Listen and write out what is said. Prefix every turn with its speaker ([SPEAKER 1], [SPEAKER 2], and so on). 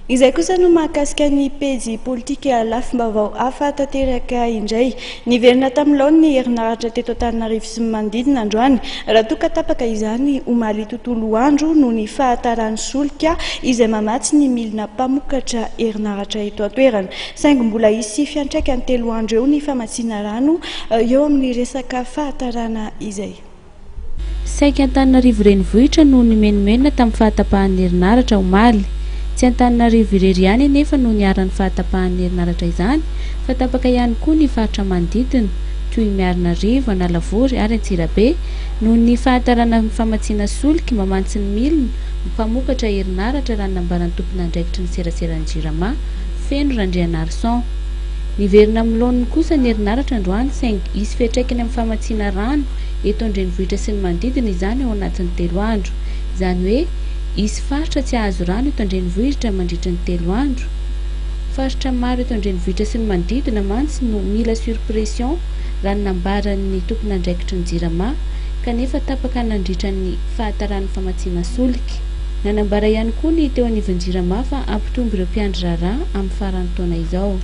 [SPEAKER 1] Izay kosa no mahakasika ny pejy politika lafim-baovao hafa tanteraka indray. Niverina tamin'ny laoniny herin'aratra teto Antananarivo sy manodidina androany. Raha toa tapaka izany omaly tontolo andro noho ny fahataran'ny solika izay mamatsy ny milina mpamokatra herin'aratra eto an-toerana. Saingy mbola hisy fiantraikany 3 andro eo ny famatsiana rano eo amin'ny resaka fahatarana izay.
[SPEAKER 2] Saika Antananarivo renivohitra no nimenimena tamin'ny fahatapahan'ny herin'aratra omaly. Tsy Antananarivo irery ihany nefa no niaran'ny fahatapahan'ny herin'aratra izany, fa tapaka ihany koa ny faritra manodidina toy miarinarivo, analavory ary Antsirabe noho ny fahatarana famatsiana solika mamatsy ny milina mpamokatra herin'aratra raha nambaran'ny tompon'andraikitra ny seraseran'ny Jirama feno randrianarson. Niverina amin'ny laoniny kosa ny herin'aratra androany saingy hisy fiantraikany amin'ny famatsiana rano eto an-drenivohitra sy ny manodidina izany ao anatin'ny 3 andro. Izany hoe hisy faritra tsy ahazo rano eto an-drenivohitra mandritra ny 3 andro. Faritra maro eto an-drenivohitra sy ny manodidina mantsy no mila surpression raha nambaran'ny tompon'andraikitra ny Jirama kanefa tapaka nandritra ny fahataran'ny famatsiana solika. Nanambara ihany koa ny teo anivon'ny Jirama fa ampitombo ireo mpiandry raha amin'ny faran'ny taona izao.